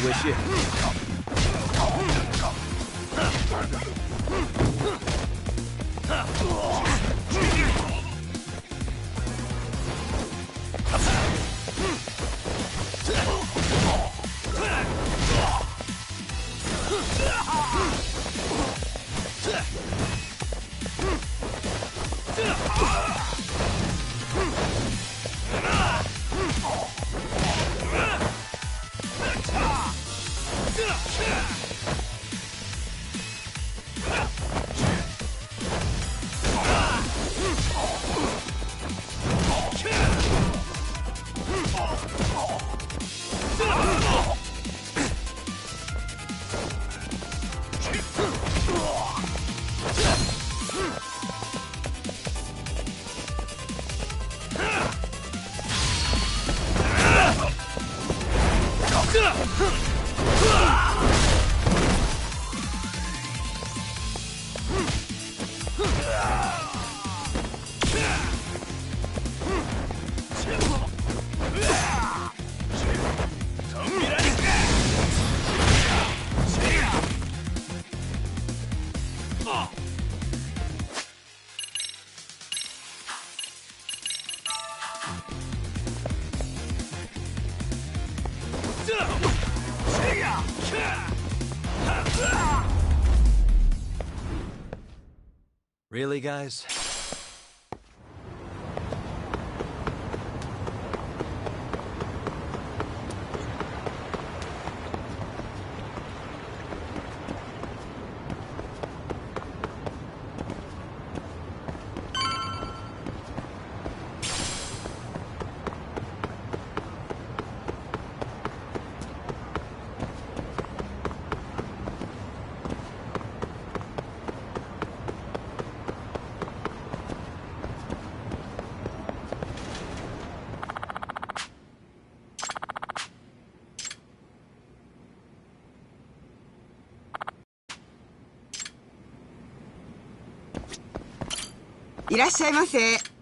wish you. Really, guys?いらっしゃいませ。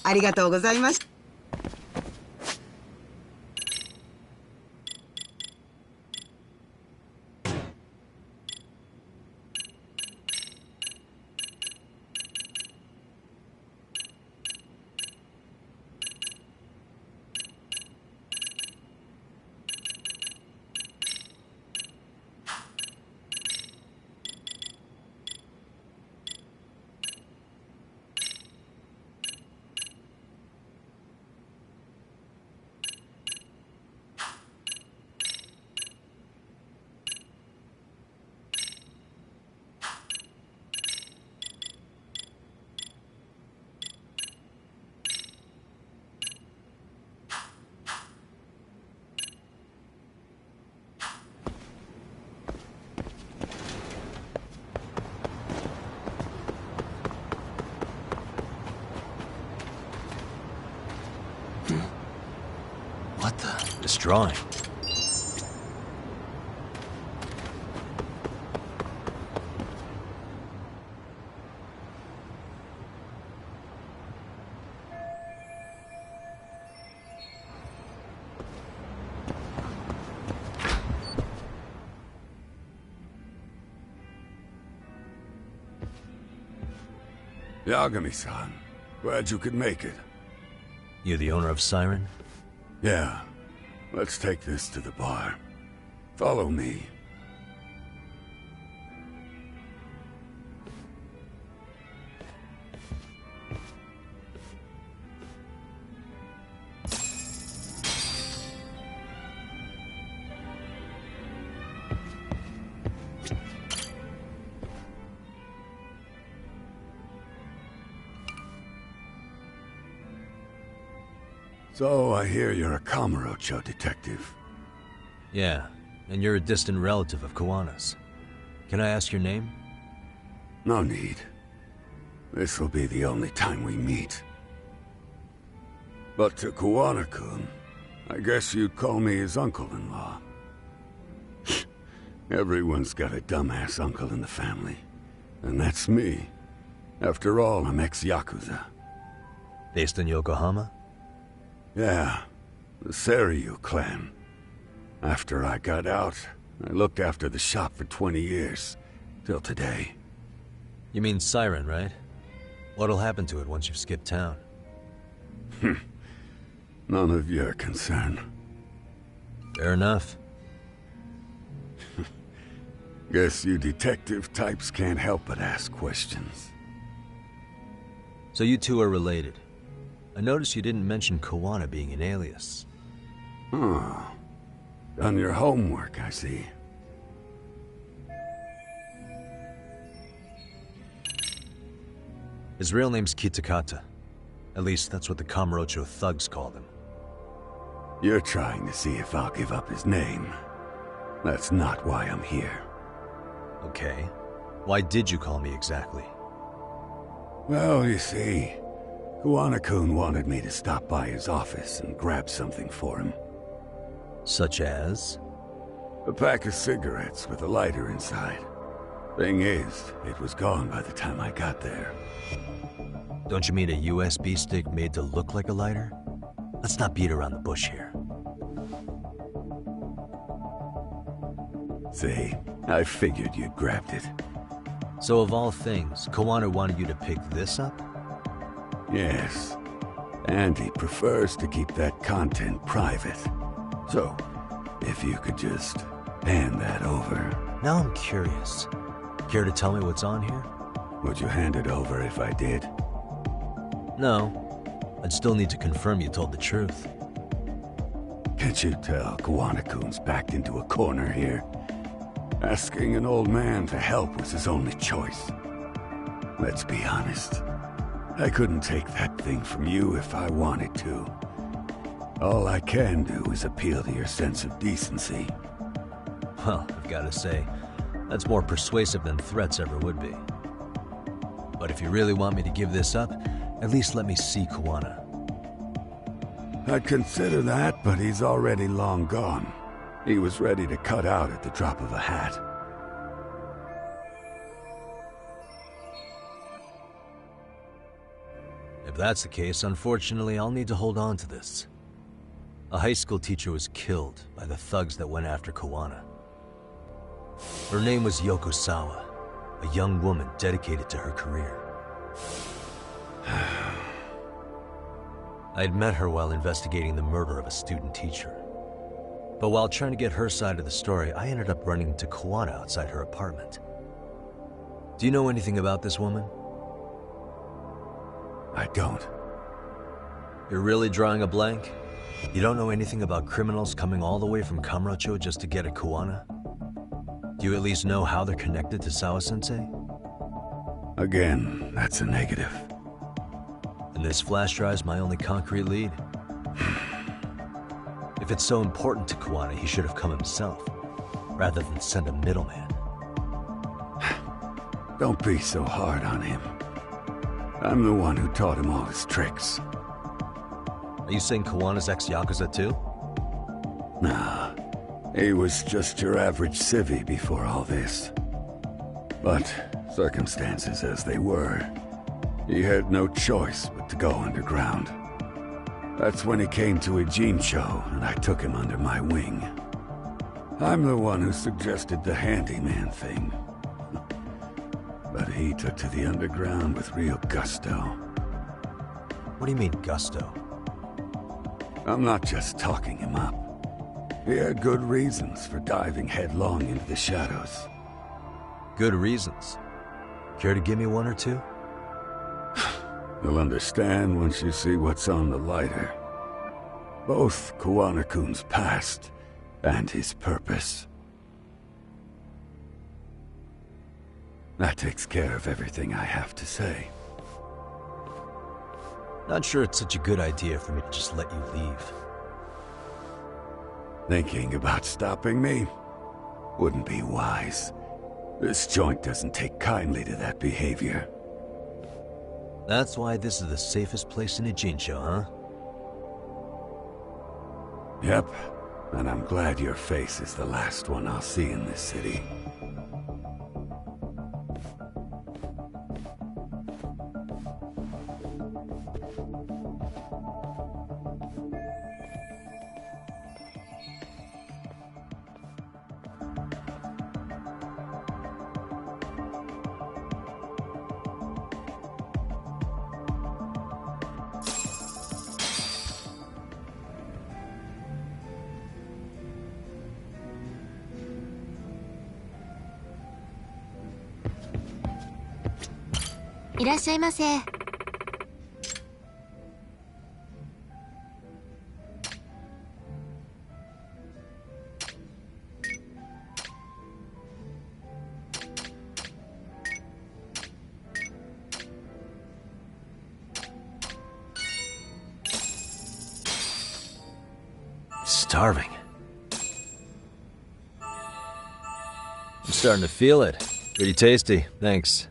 ありがとうございます。What the? Destroying. Yagami-san, glad you could make it. You the owner of Siren? Yeah. Let's take this to the bar. Follow me. So I hear you're a Kamurocho detective. Yeah, and you're a distant relative of Kawana's. Can I ask your name? No need. This'll be the only time we meet. But to Kawana-kun, I guess you'd call me his uncle-in-law. Everyone's got a dumbass uncle in the family. And that's me. After all, I'm ex-Yakuza. Based in Yokohama? Yeah, the Seiryu clan. After I got out, I looked after the shop for 20 years. Till today. You mean Siren, right? What'll happen to it once you've skipped town? None of your concern. Fair enough. Guess you detective types can't help but ask questions. So you two are related. I noticed you didn't mention Kawana being an alias. Oh. Done your homework, I see. His real name's Kitakata. At least that's what the Kamurocho thugs called him. You're trying to see if I'll give up his name. That's not why I'm here. Okay. Why did you call me exactly? Well, you see, Kawana-kun wanted me to stop by his office and grab something for him. Such as? A pack of cigarettes with a lighter inside. Thing is, it was gone by the time I got there. Don't you mean a USB stick made to look like a lighter? Let's not beat around the bush here. See, I figured you'd grabbed it. So of all things, Kawana wanted you to pick this up? Yes. And he prefers to keep that content private. So, if you could just hand that over. Now I'm curious. Care to tell me what's on here? Would you hand it over if I did? No. I'd still need to confirm you told the truth. Can't you tell Kawana-kun's backed into a corner here? Asking an old man to help was his only choice. Let's be honest. I couldn't take that thing from you if I wanted to. All I can do is appeal to your sense of decency. Well, I've got to say, that's more persuasive than threats ever would be. But if you really want me to give this up, at least let me see Kawana. I'd consider that, but he's already long gone. He was ready to cut out at the drop of a hat. If that's the case, unfortunately, I'll need to hold on to this. A high school teacher was killed by the thugs that went after Kawana. Her name was Yoko Sawa, a young woman dedicated to her career. I had met her while investigating the murder of a student teacher. But while trying to get her side of the story, I ended up running into Kawana outside her apartment. Do you know anything about this woman? I don't. You're really drawing a blank? You don't know anything about criminals coming all the way from Kamurocho just to get at Kawana? Do you at least know how they're connected to Sawa-sensei? Again, that's a negative. And this flash drive's my only concrete lead. If it's so important to Kawana, he should have come himself, rather than send a middleman. Don't be so hard on him. I'm the one who taught him all his tricks. Are you saying Kawana's ex-Yakuza too? Nah, he was just your average civvy before all this. But circumstances as they were, he had no choice but to go underground. That's when he came to Ijincho, and I took him under my wing. I'm the one who suggested the handyman thing. But he took to the underground with real gusto. What do you mean, gusto? I'm not just talking him up. He had good reasons for diving headlong into the shadows. Good reasons. Care to give me one or two? You'll understand once you see what's on the lighter. Both Kawana-kun's past and his purpose. That takes care of everything I have to say. Not sure it's such a good idea for me to just let you leave. Thinking about stopping me? Wouldn't be wise. This joint doesn't take kindly to that behavior. That's why this is the safest place in Ijincho, huh? Yep, and I'm glad your face is the last one I'll see in this city.いらっしゃいませ。Starving. I'm starting to feel it. Pretty tasty, thanks.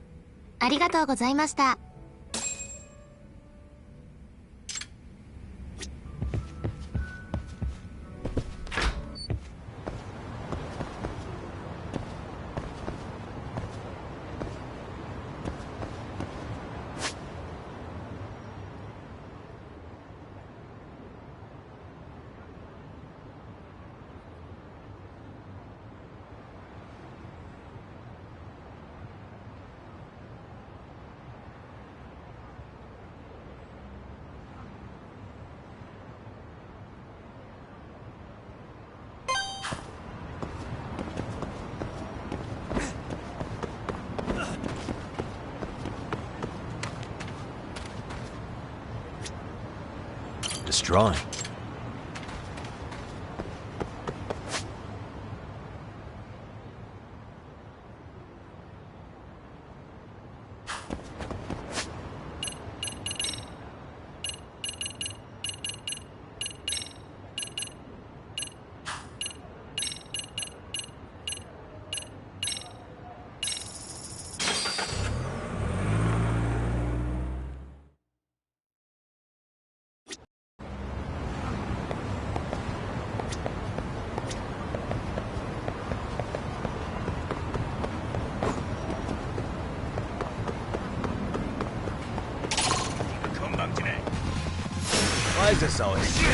ありがとうございました。Destroying. Why is this always?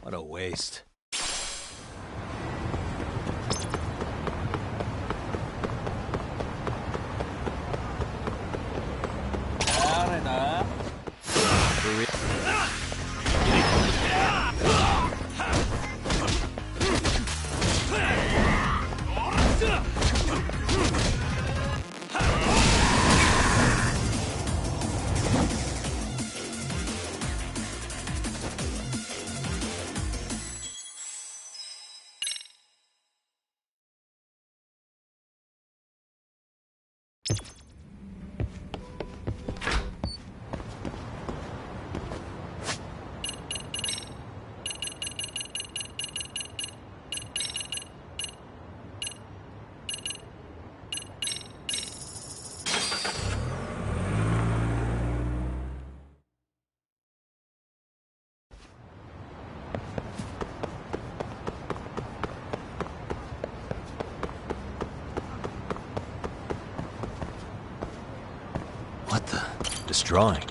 What a waste. drawing.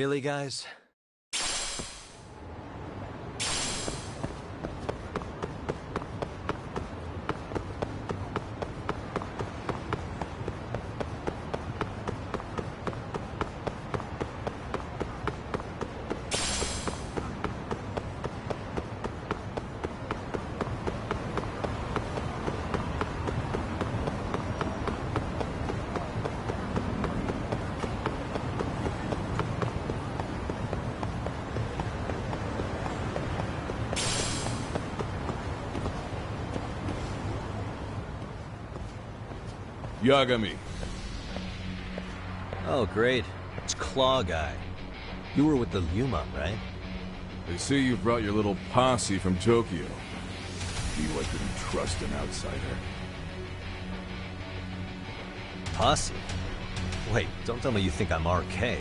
Really, guys? Yagami. Oh, great. It's Claw Guy. You were with the Yuma, right? They say you brought your little posse from Tokyo. Feel I couldn't trust an outsider. Posse? Wait, don't tell me you think I'm RK.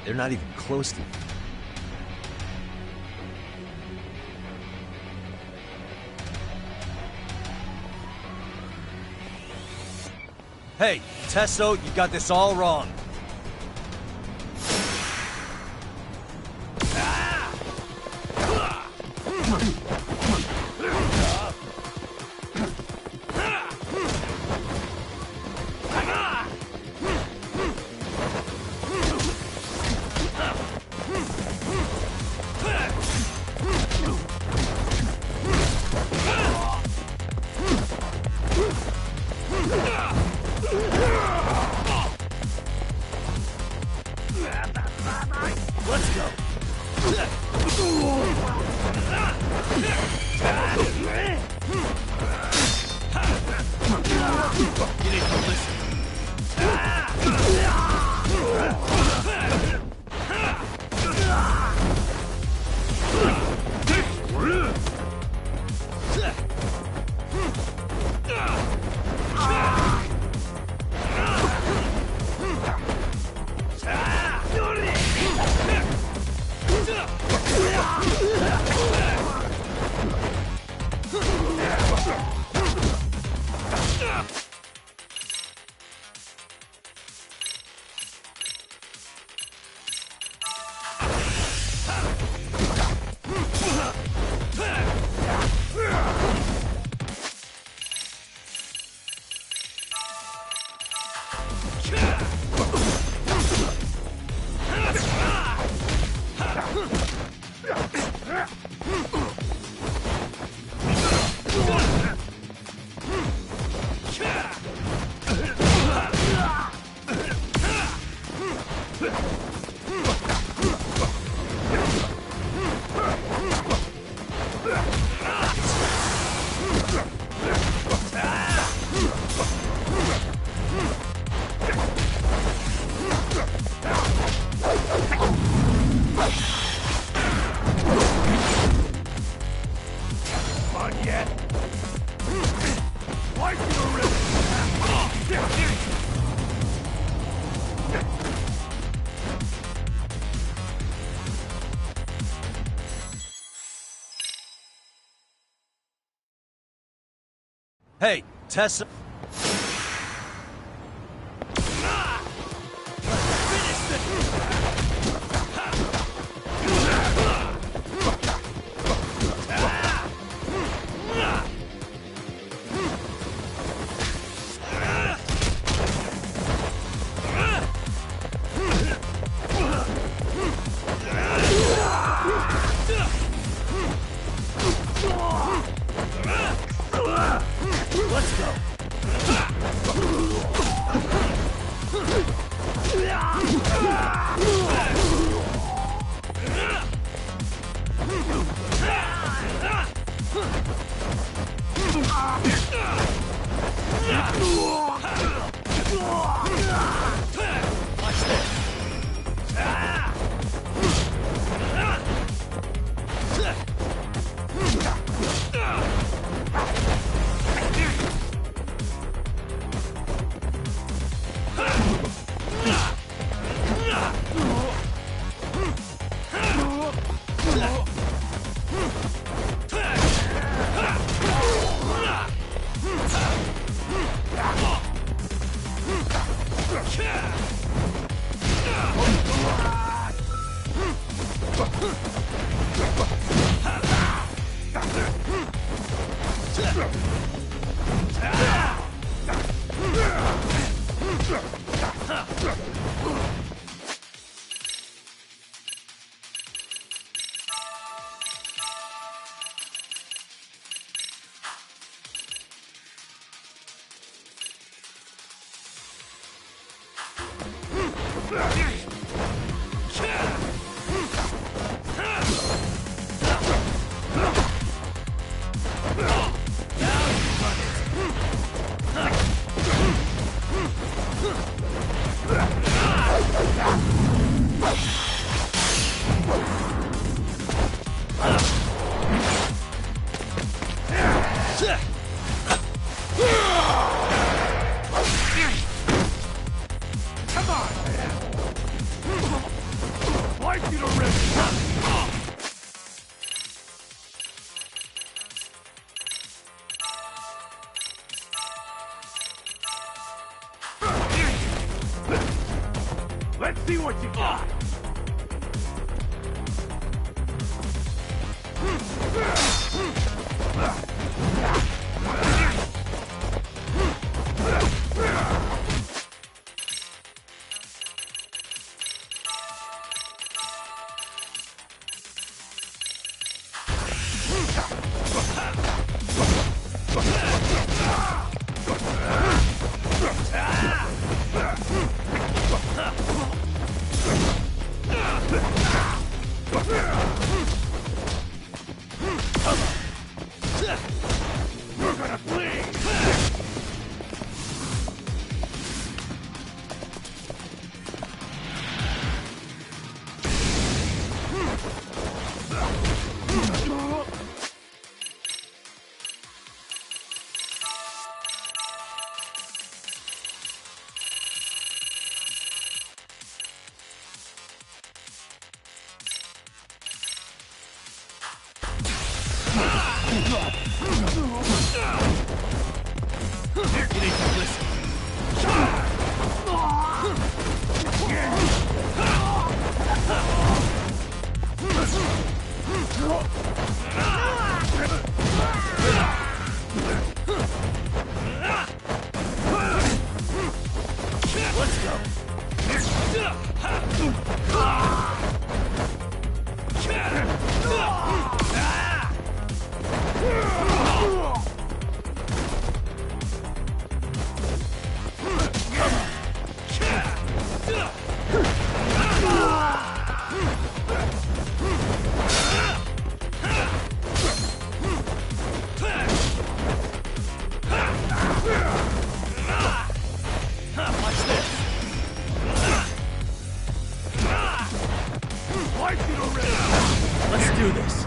They're not even close to me. Hey, Tesso, you got this all wrong. Hey, Tessa. Let's see what you got! We're gonna bleed! Let's do this.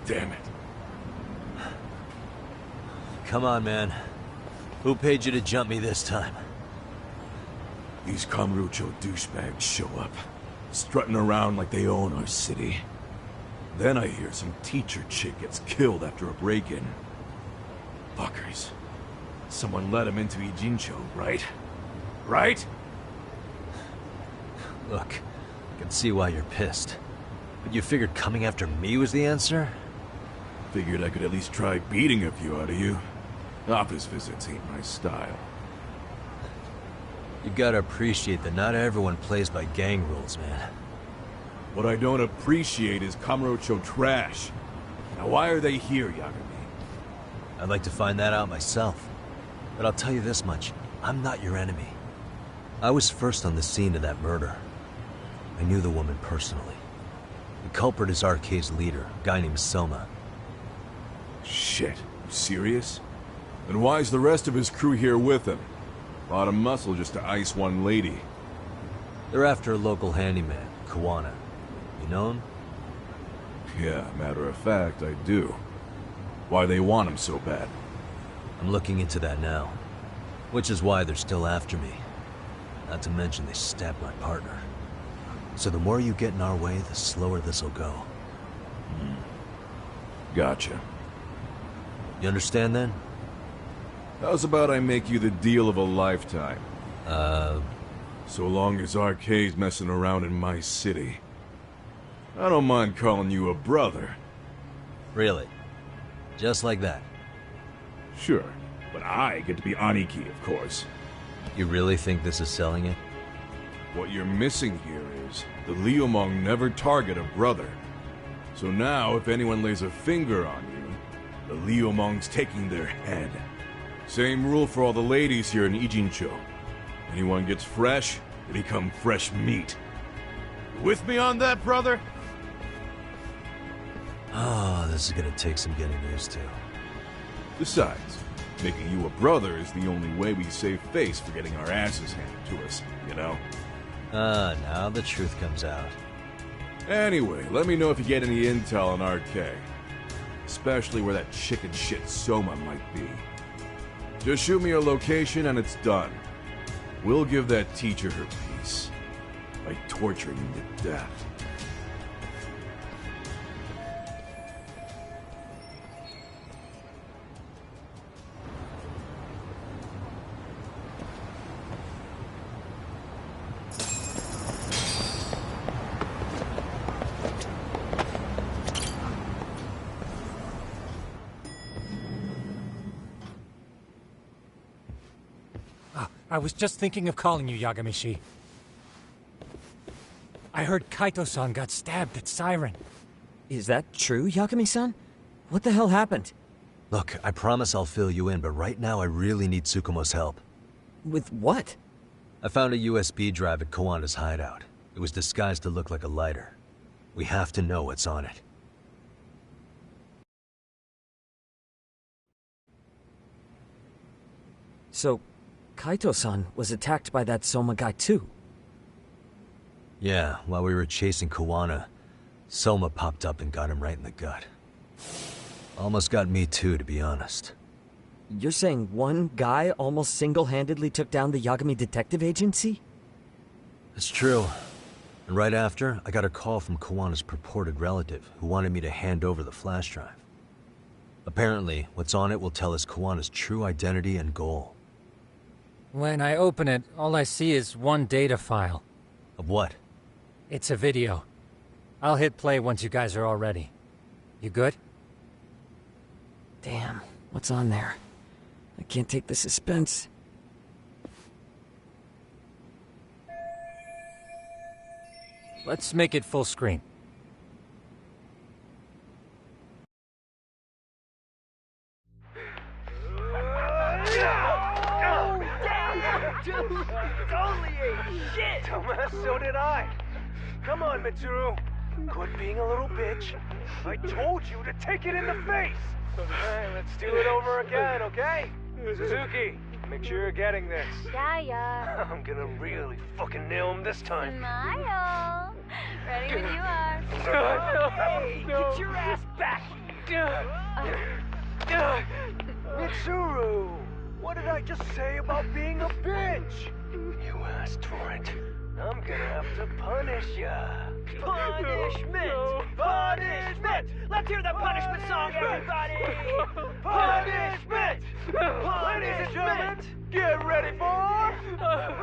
Damn it. Come on, man. Who paid you to jump me this time? These Kamurocho douchebags show up. strutting around like they own our city. Then I hear some teacher chick gets killed after a break-in. Fuckers. Someone let him into Ijincho, right? Right? Look, I can see why you're pissed. But you figured coming after me was the answer? Figured I could at least try beating a few out of you. Office visits ain't my style. You gotta appreciate that not everyone plays by gang rules, man. What I don't appreciate is Kamurocho trash. Now why are they here, Yagami? I'd like to find that out myself. But I'll tell you this much, I'm not your enemy. I was first on the scene of that murder. I knew the woman personally. The culprit is RK's leader, a guy named Soma. Shit, you serious? Then why's the rest of his crew here with him? A lot of muscle just to ice one lady. They're after a local handyman, Kawana. You know him? Yeah, matter of fact, I do. Why they want him so bad? I'm looking into that now. Which is why they're still after me. Not to mention they stabbed my partner. So the more you get in our way, the slower this'll go. Gotcha. You understand then? How's about I make you the deal of a lifetime? So long as RK's messing around in my city. I don't mind calling you a brother. Really? Just like that? Sure, but I get to be Aniki, of course. You really think this is selling it? What you're missing here is the Liumong never target a brother. So now, if anyone lays a finger on you, the Liumong's taking their head. Same rule for all the ladies here in Ijincho. Anyone gets fresh, they become fresh meat. You with me on that, brother? Oh, this is gonna take some getting used to. Besides, making you a brother is the only way we save face for getting our asses handed to us, you know? Now the truth comes out. Anyway, let me know if you get any intel on RK. Especially where that chicken shit Soma might be. Just shoot me a location and it's done. We'll give that teacher her peace. By torturing him to death. I was just thinking of calling you, Yagami-shi. I heard Kaito-san got stabbed at Siren. Is that true, Yagami-san? What the hell happened? Look, I promise I'll fill you in, but right now I really need Tsukumo's help. With what? I found a USB drive at Kawana's hideout. It was disguised to look like a lighter. We have to know what's on it. So, Kaito-san was attacked by that Soma guy too? Yeah, while we were chasing Kawana, Soma popped up and got him right in the gut. Almost got me too, to be honest. You're saying one guy almost single-handedly took down the Yagami Detective Agency? It's true. And right after, I got a call from Kawana's purported relative, who wanted me to hand over the flash drive. Apparently, what's on it will tell us Kawana's true identity and goal. When I open it, all I see is one data file. Of what? It's a video. I'll hit play once you guys are all ready. You good? Damn, what's on there? I can't take the suspense. Let's make it full screen. Only ate shit! Dumbass, so did I. Come on, Mitsuru. Quit being a little bitch. I told you to take it in the face! Alright, let's do it over again, okay? Suzuki, make sure you're getting this. Yeah. I'm gonna really fucking nail him this time. Smile. Ready when you are. Hey, get your ass back here! Mitsuru! What did I just say about being a bitch? You asked for it. I'm gonna have to punish ya. Punishment! Punishment! Let's hear the punishment song, everybody! Punishment! Ladies and gentlemen, get ready for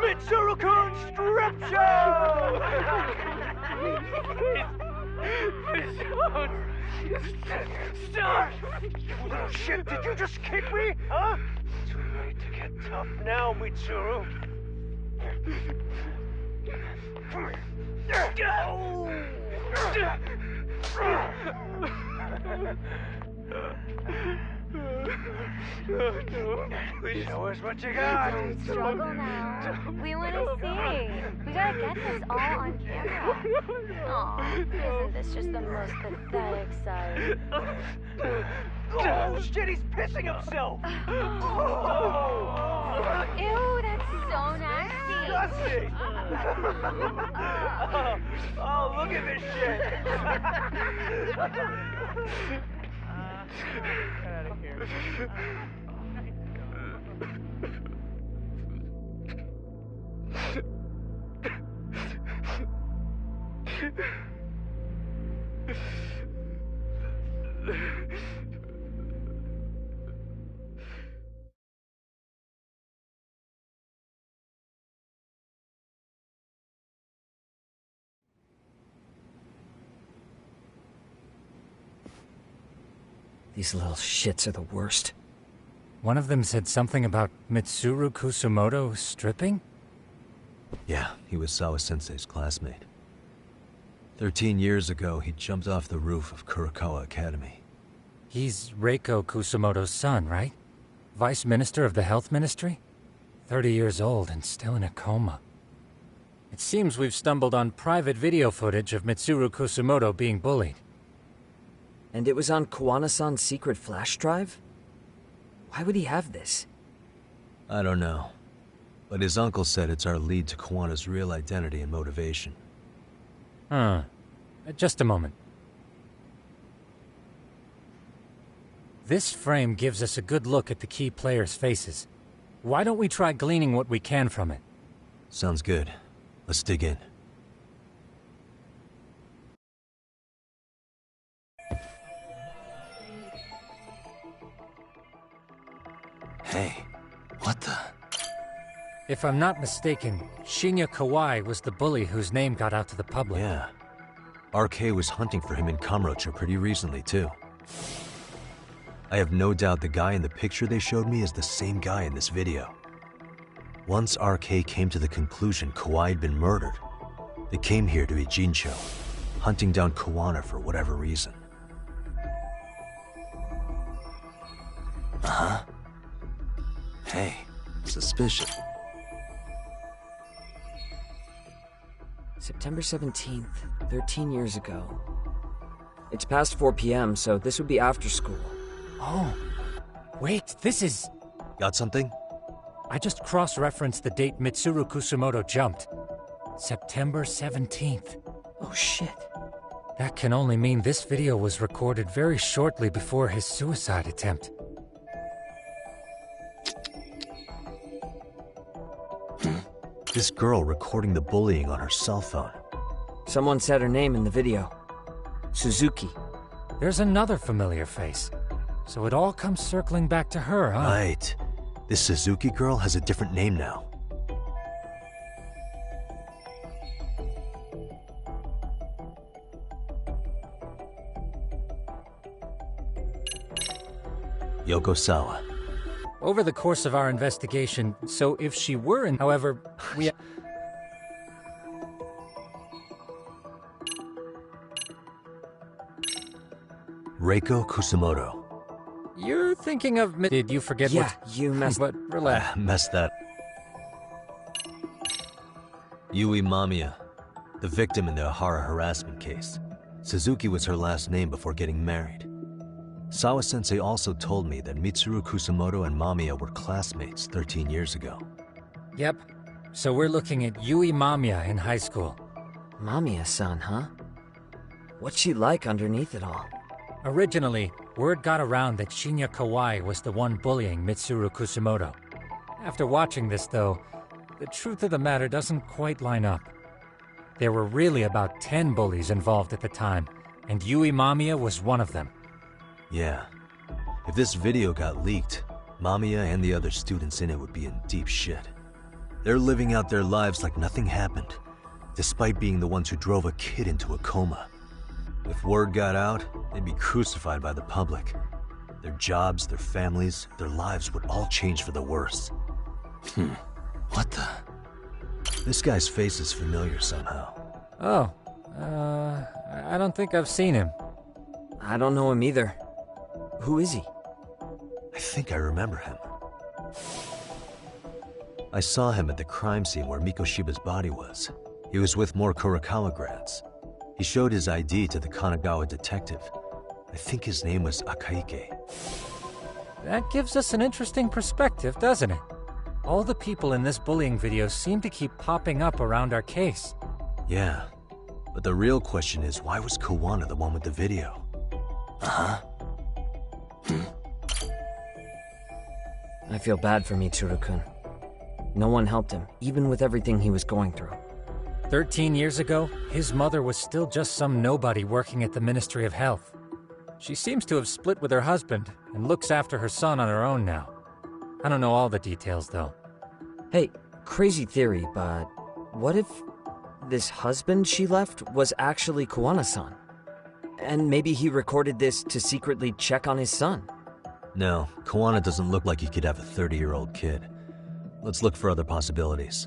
Mitsuru-kun's Strip Show! Stop! You little shit, did you just kick me? Huh? Too late to get tough now, Mitsuru. Show us what you got. Don't struggle now. We want to see. We gotta get this all on camera. Aw, isn't this just the most pathetic sight? Oh, shit, he's pissing himself. Ew, that's so nasty. Disgusting. Oh, look at this shit. Get out of here. These little shits are the worst. One of them said something about Mitsuru Kusumoto stripping? Yeah, he was Sawa-sensei's classmate. 13 years ago, he jumped off the roof of Kurokawa Academy. He's Reiko Kusumoto's son, right? Vice Minister of the Health Ministry? 30 years old and still in a coma. It seems we've stumbled on private video footage of Mitsuru Kusumoto being bullied. And it was on Kawana-san's secret flash drive? Why would he have this? I don't know. But his uncle said it's our lead to Kawana's real identity and motivation. Huh. Just a moment. This frame gives us a good look at the key players' faces. Why don't we try gleaning what we can from it? Sounds good. Let's dig in. Hey, what the? If I'm not mistaken, Shinya Kawai was the bully whose name got out to the public. Yeah. RK was hunting for him in Kamurocho pretty recently, too. I have no doubt the guy in the picture they showed me is the same guy in this video. Once RK came to the conclusion Kawai had been murdered, they came here to Ijincho, hunting down Kawana for whatever reason. Uh-huh. Hey, suspicious. September 17th, 13 years ago. It's past 4 p.m., so this would be after school. Oh, wait, this is... Got something? I just cross-referenced the date Mitsuru Kusumoto jumped. September 17th. Oh shit. That can only mean this video was recorded very shortly before his suicide attempt. This girl recording the bullying on her cell phone. Someone said her name in the video. Suzuki. There's another familiar face. So it all comes circling back to her, huh? Right. This Suzuki girl has a different name now. Yoko Sawa. Over the course of our investigation, so if she were in, however, we... Reiko Kusumoto. You're thinking of... Did you forget Yeah, what... you messed... But relax. Messed that. Yui Mamiya, the victim in the Ohara harassment case. Suzuki was her last name before getting married. Sawa-sensei also told me that Mitsuru Kusumoto and Mamiya were classmates 13 years ago. Yep. So we're looking at Yui Mamiya in high school. Mamiya-san, huh? What's she like underneath it all? Originally, word got around that Shinya Kawai was the one bullying Mitsuru Kusumoto. After watching this, though, the truth of the matter doesn't quite line up. there were really about 10 bullies involved at the time, and Yui Mamiya was one of them. Yeah. If this video got leaked, Mamiya and the other students in it would be in deep shit. They're living out their lives like nothing happened, despite being the ones who drove a kid into a coma. If word got out, they'd be crucified by the public. Their jobs, their families, their lives would all change for the worse. What the? This guy's face is familiar somehow. Oh, I don't think I've seen him. I don't know him either. Who is he? I think I remember him. I saw him at the crime scene where Mikoshiba's body was. He was with more Kurokawa grads. He showed his ID to the Kanagawa detective. I think his name was Akaike. That gives us an interesting perspective, doesn't it? All the people in this bullying video seem to keep popping up around our case. Yeah, but the real question is, why was Kawana the one with the video? I feel bad for Mitsuru-kun. No one helped him, even with everything he was going through. 13 years ago, his mother was still just some nobody working at the Ministry of Health. She seems to have split with her husband and looks after her son on her own now. I don't know all the details, though. Hey, crazy theory, but what if this husband she left was actually Kawana-san? And maybe he recorded this to secretly check on his son? No, Kawana doesn't look like he could have a 30-year-old kid. Let's look for other possibilities.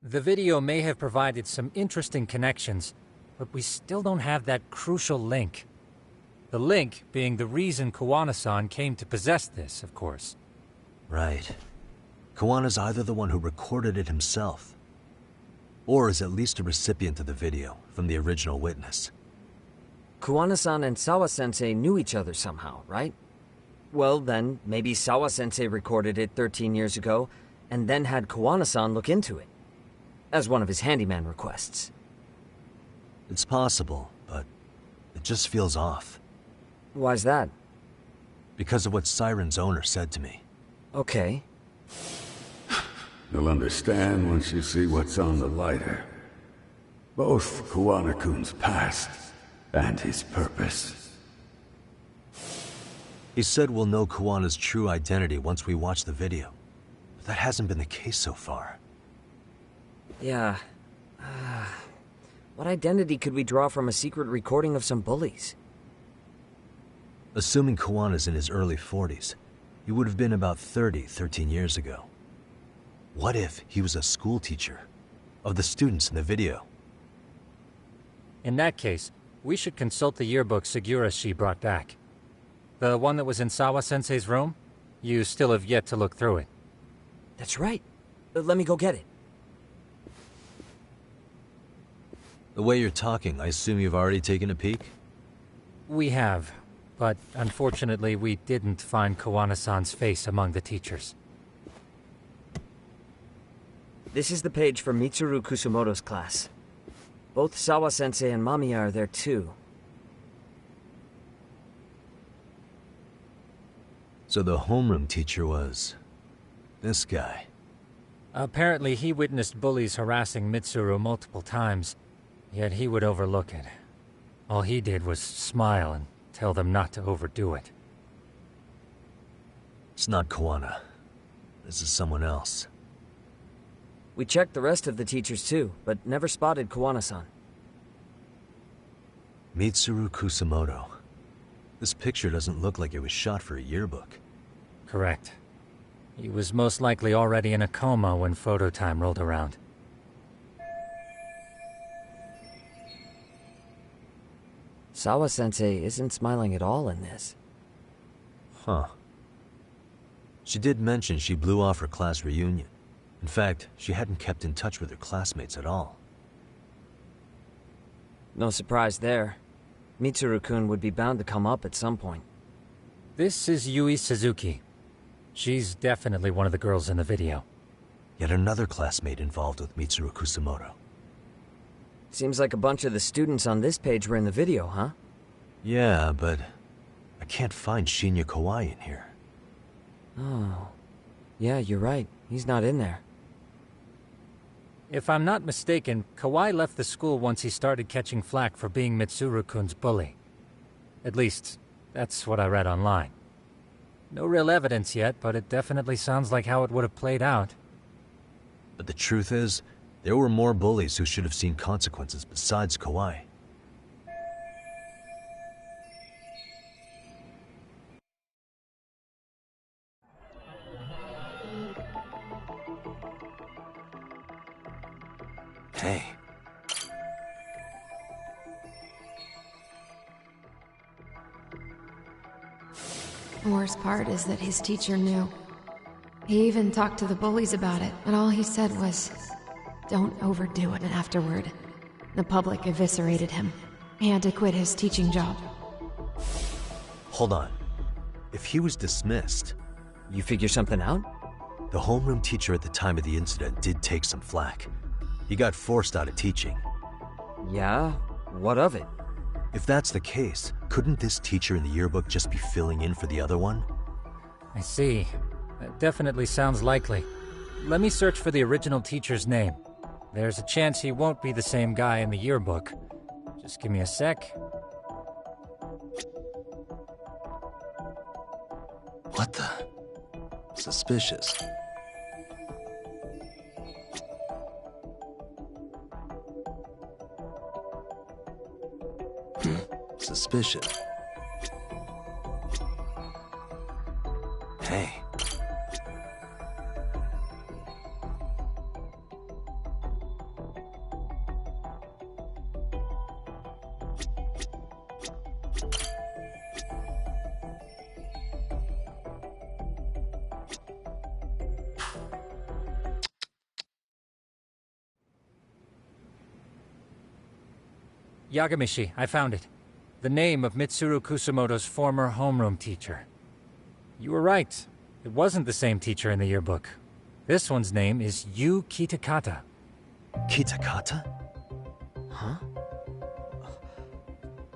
The video may have provided some interesting connections, but we still don't have that crucial link. The link being the reason Kawana-san came to possess this, of course. Right. Kawana's either the one who recorded it himself, or is at least a recipient of the video from the original witness. Kawana-san and Sawa-sensei knew each other somehow, right? Well then, maybe Sawa-sensei recorded it 13 years ago, and then had Kawana-san look into it, as one of his handyman requests. It's possible, but it just feels off. Why's that? Because of what Siren's owner said to me. Okay. You'll understand once you see what's on the lighter. Both Kawana-kun's past and his purpose. He said we'll know Kawana's true identity once we watch the video. But that hasn't been the case so far. Yeah. What identity could we draw from a secret recording of some bullies? Assuming Kawana's in his early 40s, he would have been about 13 years ago. What if he was a school teacher of the students in the video? In that case, we should consult the yearbook Segura-shi brought back. The one that was in Sawa-sensei's room? You still have yet to look through it. That's right. Let me go get it. The way you're talking, I assume you've already taken a peek? We have, but unfortunately we didn't find Kawana-san's face among the teachers. This is the page from Mitsuru Kusumoto's class. Both Sawa-sensei and Mamiya are there too. So the homeroom teacher was this guy. Apparently he witnessed bullies harassing Mitsuru multiple times, yet he would overlook it. All he did was smile and tell them not to overdo it. It's not Kawana. This is someone else. We checked the rest of the teachers too, but never spotted Kawana-san. Mitsuru Kusumoto. This picture doesn't look like it was shot for a yearbook. Correct. He was most likely already in a coma when photo time rolled around. Sawa-sensei isn't smiling at all in this. Huh. She did mention she blew off her class reunion. In fact, she hadn't kept in touch with her classmates at all. No surprise there. Mitsuru-kun would be bound to come up at some point. This is Yui Suzuki. She's definitely one of the girls in the video. Yet another classmate involved with Mitsuru Kusumoto. Seems like a bunch of the students on this page were in the video, huh? Yeah, but I can't find Shinya Kawai in here. Oh. Yeah, you're right. He's not in there. If I'm not mistaken, Kawai left the school once he started catching flack for being Mitsuru-kun's bully. At least, that's what I read online. No real evidence yet, but it definitely sounds like how it would have played out. But the truth is, there were more bullies who should have seen consequences besides Kawai. Hey. The worst part is that his teacher knew. He even talked to the bullies about it, but all he said was, "Don't overdo it," and afterward, the public eviscerated him. He had to quit his teaching job. Hold on. If he was dismissed... You figure something out? The homeroom teacher at the time of the incident did take some flack. He got forced out of teaching. Yeah? What of it? If that's the case, couldn't this teacher in the yearbook just be filling in for the other one? I see. That definitely sounds likely. Let me search for the original teacher's name. There's a chance he won't be the same guy in the yearbook. Just give me a sec. What the? Suspicious. Suspicious. Hey. Yagamishi, I found it. The name of Mitsuru Kusumoto's former homeroom teacher. You were right. It wasn't the same teacher in the yearbook. This one's name is Yu Kitakata. Kitakata? Huh?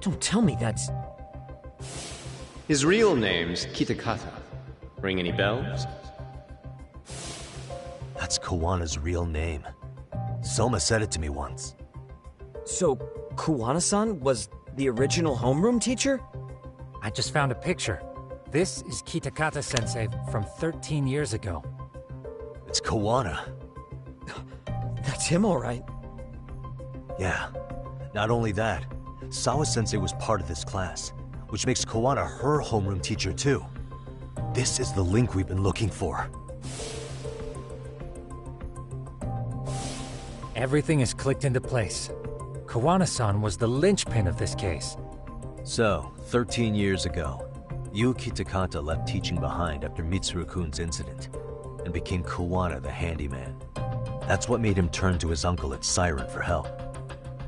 Don't tell me that's... His real name's Kitakata. Ring any bells? That's Kawana's real name. Soma said it to me once. So, Kuwana-san was the original homeroom teacher? I just found a picture. This is Kitakata-sensei from 13 years ago. It's Kawana. That's him, all right. Yeah. Not only that, Sawa-sensei was part of this class, which makes Kawana her homeroom teacher too. This is the link we've been looking for. Everything is clicked into place. Kawana-san was the linchpin of this case. So, 13 years ago, Yu Kitakata left teaching behind after Mitsuru-kun's incident, and became Kawana the handyman. That's what made him turn to his uncle at Siren for help.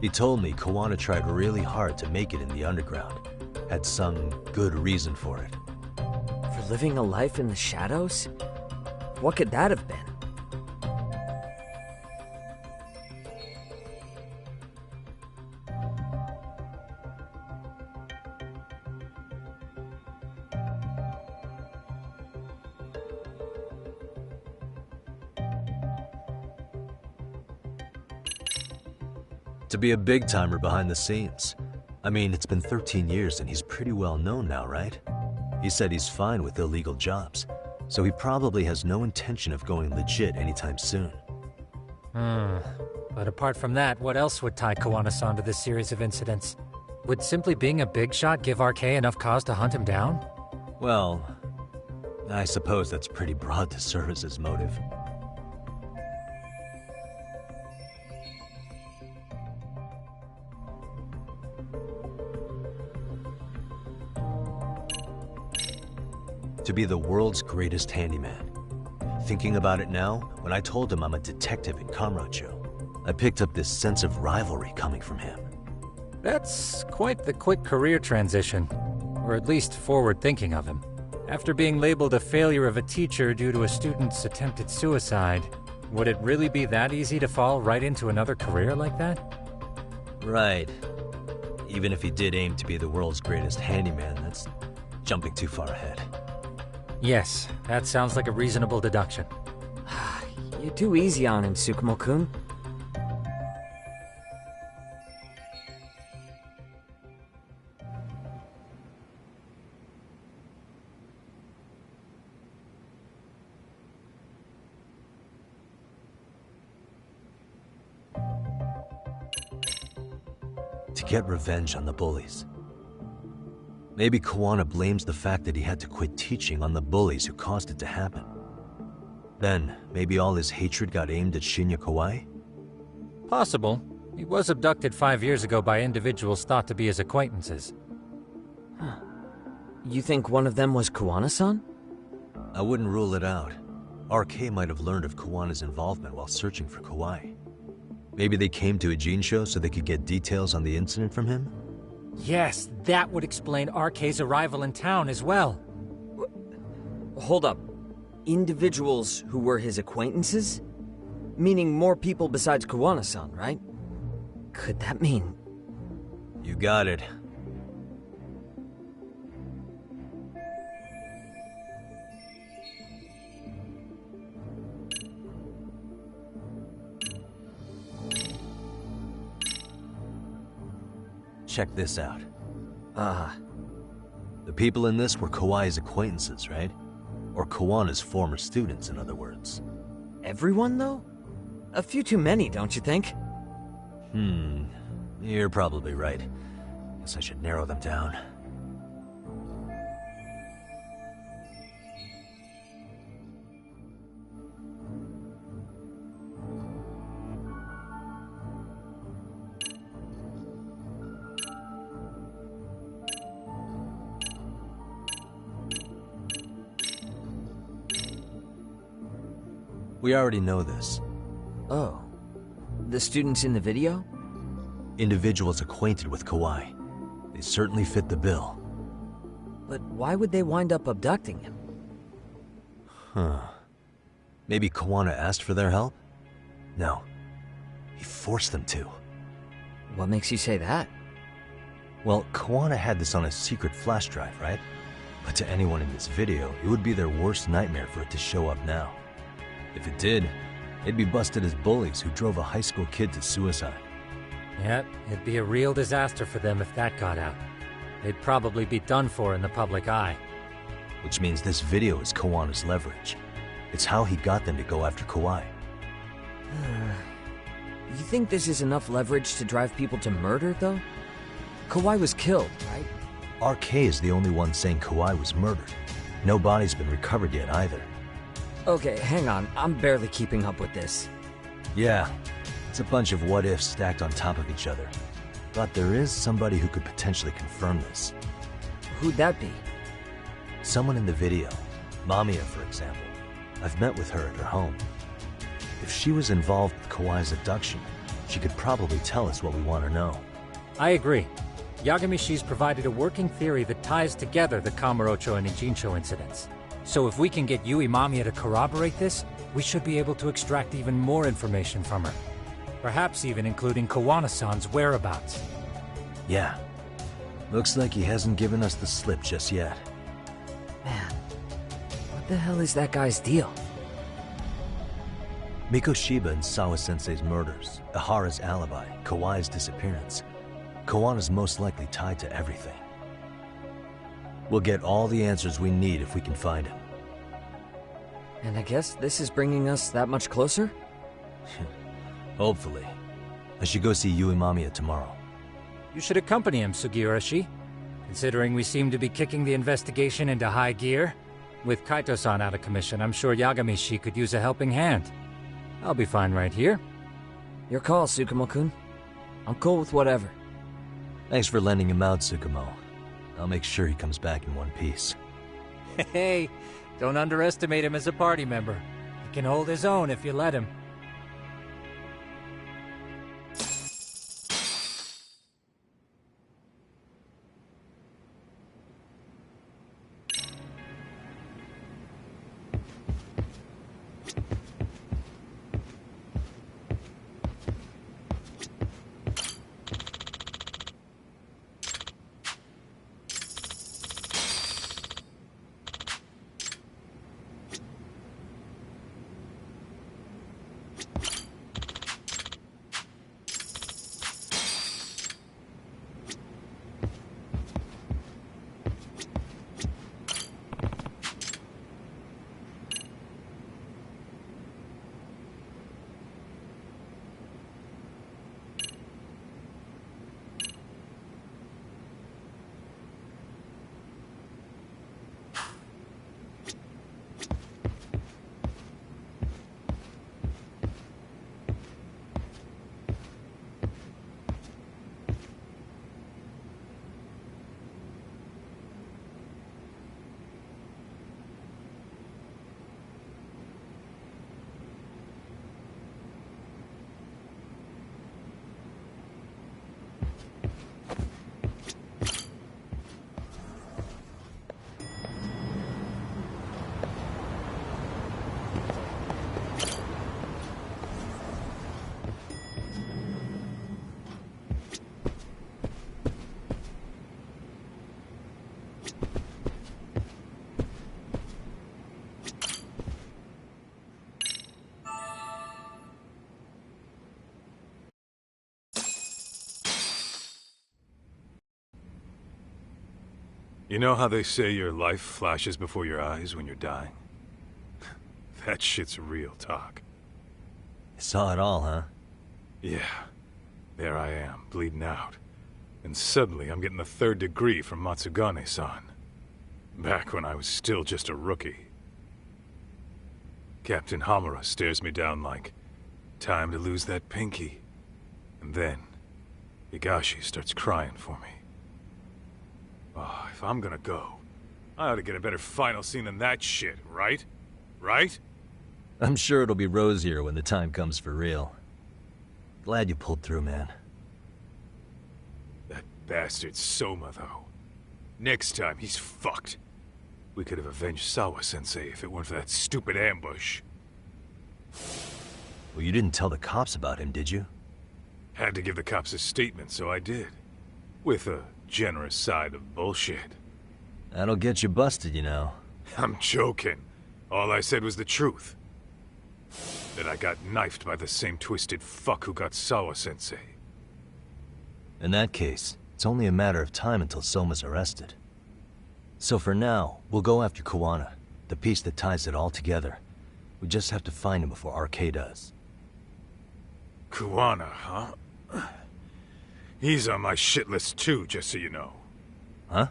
He told me Kawana tried really hard to make it in the underground, had some good reason for it. For living a life in the shadows? What could that have been? To be a big-timer behind the scenes. I mean, it's been 13 years and he's pretty well known now, right? He said he's fine with illegal jobs, so he probably has no intention of going legit anytime soon. But apart from that, what else would tie Kawana-san to this series of incidents? Would simply being a big shot give RK enough cause to hunt him down? Well, I suppose that's pretty broad to serve as his motive. To be the world's greatest handyman. Thinking about it now, when I told him I'm a detective in Kamracho, I picked up this sense of rivalry coming from him. That's quite the quick career transition, or at least forward thinking of him. After being labeled a failure of a teacher due to a student's attempted suicide, would it really be that easy to fall right into another career like that? Right. Even if he did aim to be the world's greatest handyman, that's jumping too far ahead. Yes, that sounds like a reasonable deduction. You're too easy on him, Tsukumo-kun. To get revenge on the bullies. Maybe Kawana blames the fact that he had to quit teaching on the bullies who caused it to happen. Then, maybe all his hatred got aimed at Shinya Kawai? Possible. He was abducted 5 years ago by individuals thought to be his acquaintances. Huh. You think one of them was Kawana-san? I wouldn't rule it out. RK might have learned of Kawana's involvement while searching for Kawai. Maybe they came to Ijincho so they could get details on the incident from him? Yes, that would explain RK's arrival in town as well. Hold up. Individuals who were his acquaintances? Meaning more people besides Kawana-san, right? Could that mean... You got it. Check this out. The people in this were Kawai's acquaintances, right? Or Kawana's former students, in other words. Everyone, though? A few too many, don't you think? You're probably right. Guess I should narrow them down. We already know this. Oh. The students in the video? Individuals acquainted with Kawai. They certainly fit the bill. But why would they wind up abducting him? Maybe Kawana asked for their help? No. He forced them to. What makes you say that? Well, Kawana had this on a secret flash drive, right? But to anyone in this video, it would be their worst nightmare for it to show up now. If it did, they'd be busted as bullies who drove a high school kid to suicide. Yep, it'd be a real disaster for them if that got out. They'd probably be done for in the public eye. Which means this video is Kawana's leverage. It's how he got them to go after Kawai. You think this is enough leverage to drive people to murder, though? Kawai was killed, right? RK is the only one saying Kawai was murdered. No body's been recovered yet either. Okay, hang on. I'm barely keeping up with this. Yeah, it's a bunch of what-ifs stacked on top of each other. But there is somebody who could potentially confirm this. Who'd that be? Someone in the video. Mamiya, for example. I've met with her at her home. If she was involved with Kawai's abduction, she could probably tell us what we want to know. I agree. Yagamishi's provided a working theory that ties together the Kamurocho and Ijincho incidents. So if we can get Yui Mamiya to corroborate this, we should be able to extract even more information from her. Perhaps even including Kawana-san's whereabouts. Yeah. Looks like he hasn't given us the slip just yet. Man, what the hell is that guy's deal? Mikoshiba and Sawa-sensei's murders, Ihara's alibi, Kawai's disappearance. Kawana's most likely tied to everything. We'll get all the answers we need if we can find him. And I guess this is bringing us that much closer? Hopefully. I should go see Yui Mamiya tomorrow. You should accompany him, Sugiurashi. Considering we seem to be kicking the investigation into high gear, with Kaito-san out of commission, I'm sure Yagamishi could use a helping hand. I'll be fine right here. Your call, Tsukumo-kun. I'm cool with whatever. Thanks for lending him out, Tsukumo. I'll make sure he comes back in one piece. Hey, don't underestimate him as a party member. He can hold his own if you let him. You know how they say your life flashes before your eyes when you're dying? That shit's real talk. You saw it all, huh? Yeah. There I am, bleeding out. And suddenly I'm getting the 3rd degree from Matsugane-san. Back when I was still just a rookie. Captain Hamura stares me down like, time to lose that pinky. And then, Higashi starts crying for me. Oh, if I'm gonna go, I ought to get a better final scene than that shit, right? Right? I'm sure it'll be rosier when the time comes for real. Glad you pulled through, man. That bastard Soma, though. Next time, he's fucked. We could have avenged Sawa-sensei if it weren't for that stupid ambush. Well, you didn't tell the cops about him, did you? Had to give the cops a statement, so I did. With a generous side of bullshit. That'll get you busted, you know. I'm joking. All I said was the truth. That I got knifed by the same twisted fuck who got Sawa-sensei. In that case, it's only a matter of time until Soma's arrested. So for now, we'll go after Kuwana, the piece that ties it all together. We just have to find him before RK does. Kuwana, huh? He's on my shit list too, just so you know. Huh?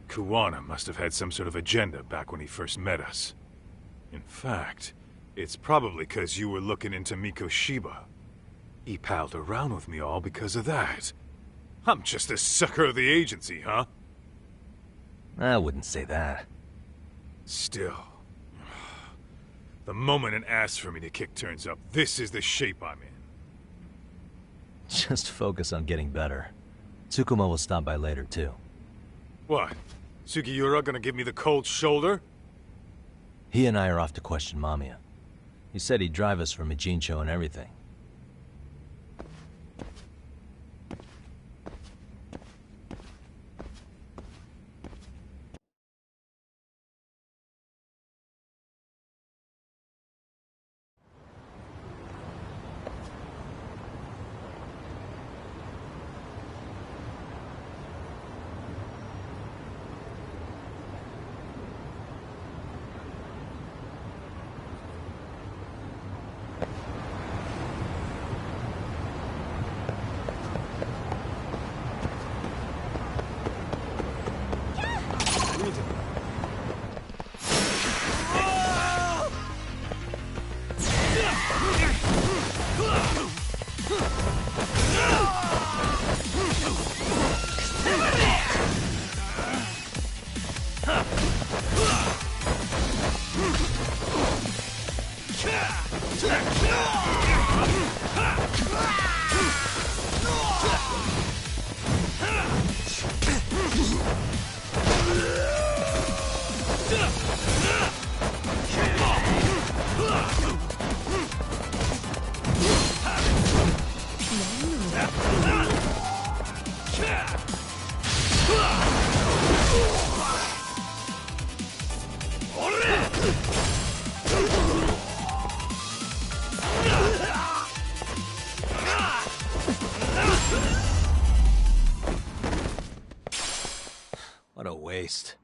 Kuwana must have had some sort of agenda back when he first met us. In fact, it's probably because you were looking into Mikoshiba. He palled around with me all because of that. I'm just a sucker of the agency, huh? I wouldn't say that. Still. The moment an ass for me to kick turns up, this is the shape I'm in. Just focus on getting better. Tsukuma will stop by later, too. What? Sugiura gonna give me the cold shoulder? He and I are off to question Mamiya. He said he'd drive us from Ijincho and everything. What a waste.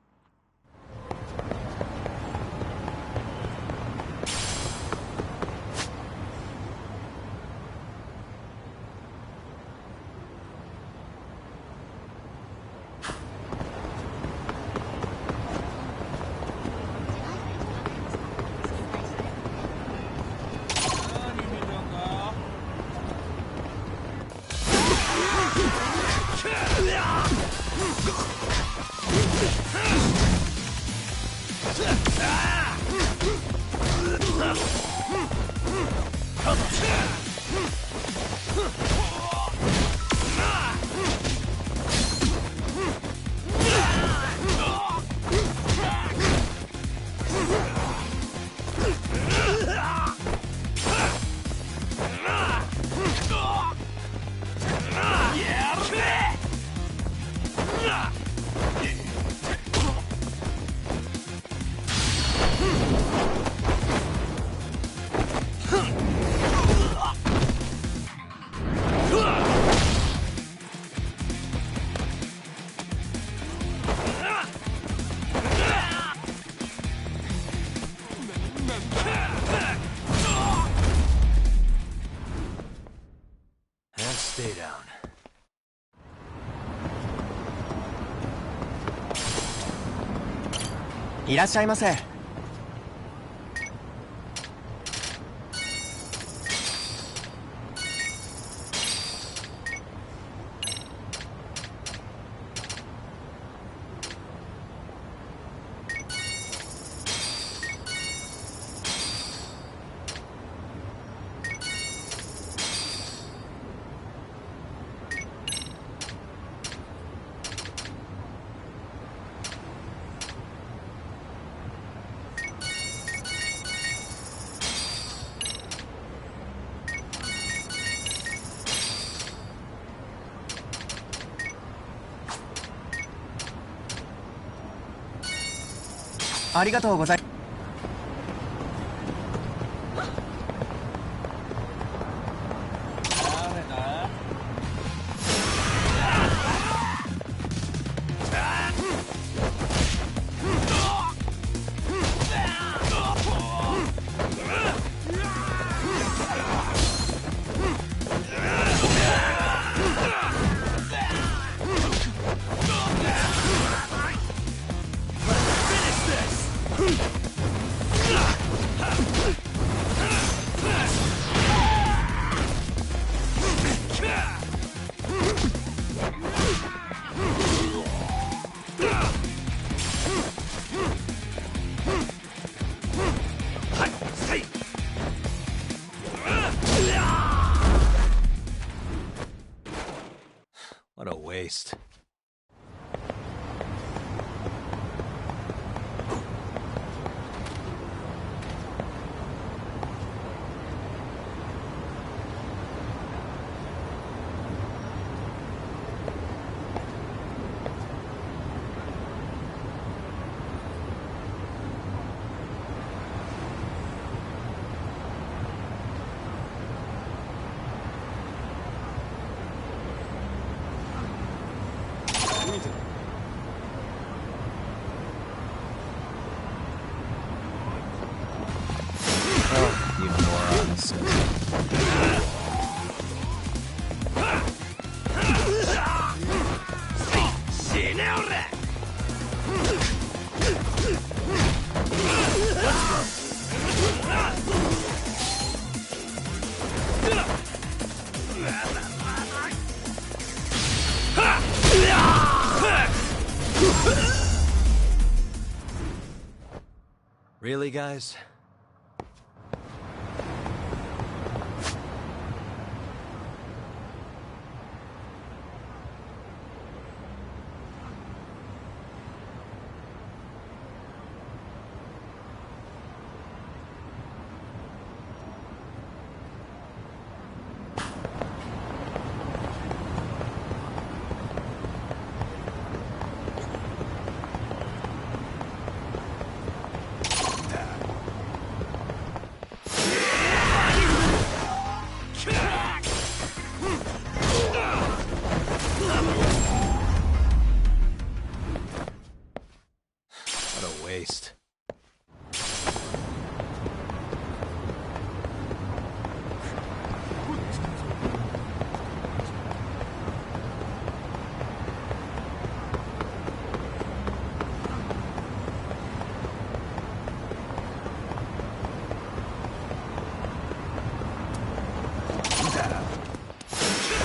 Stay down. いらっしゃいませ。ありがとうございます。What a waste. Oh, you morons. Really, guys? What a waste.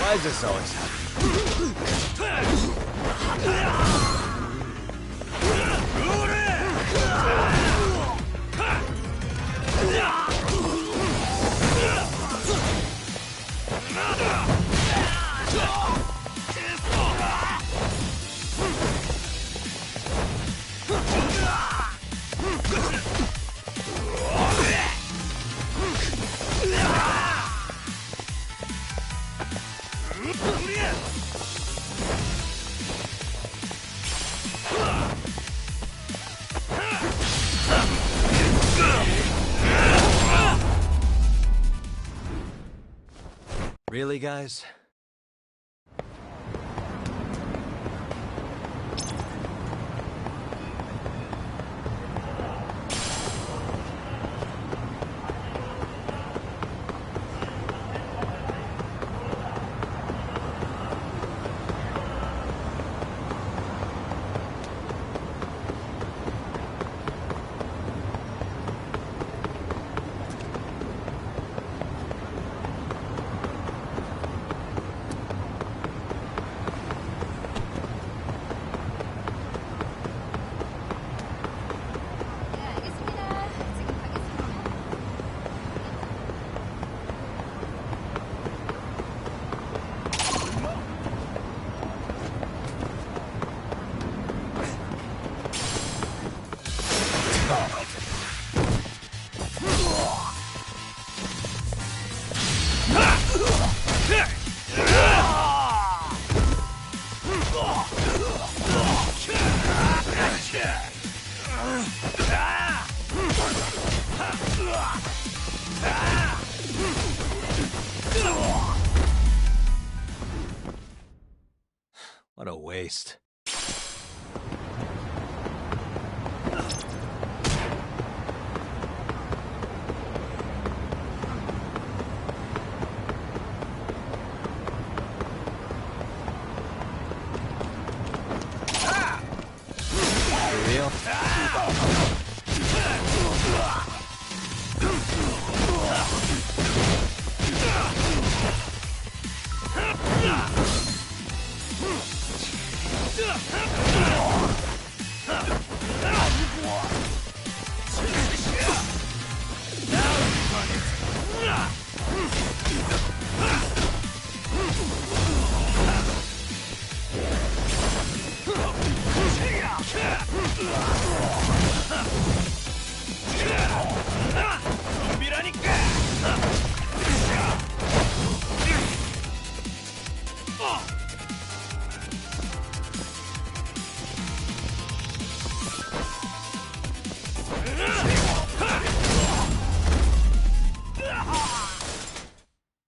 Why is this always happening? Really, guys? What a waste. For real?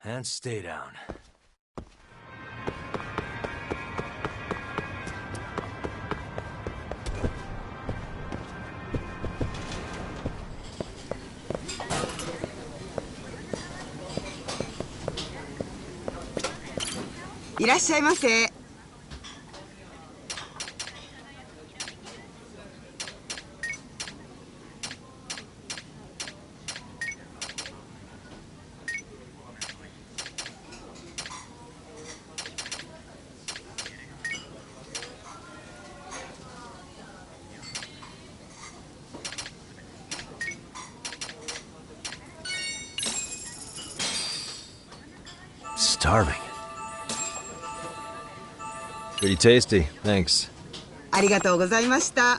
And stay down.いらっしゃいませ。Starving. Pretty tasty, thanks. ありがとうございました。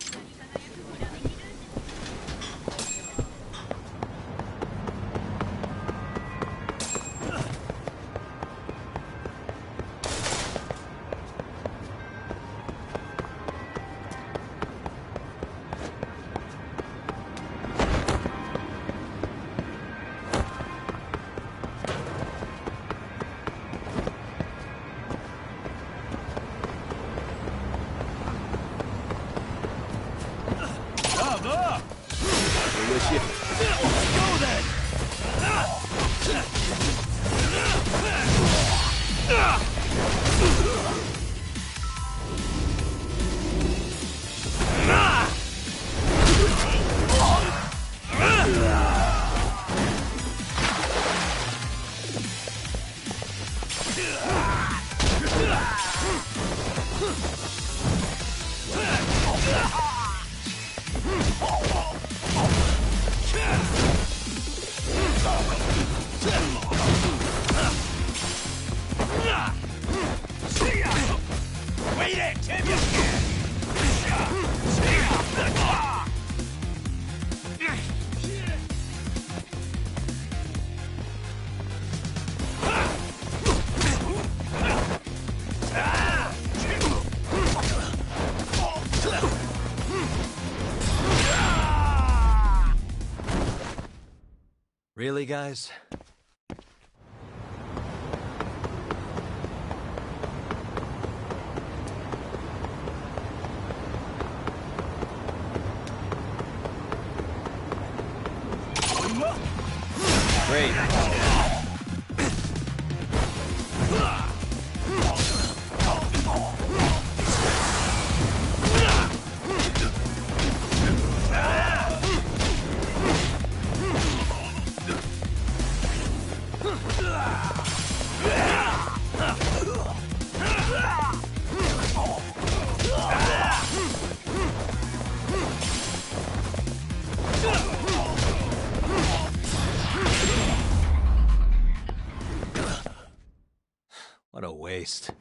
Really, guys? Great. What a waste.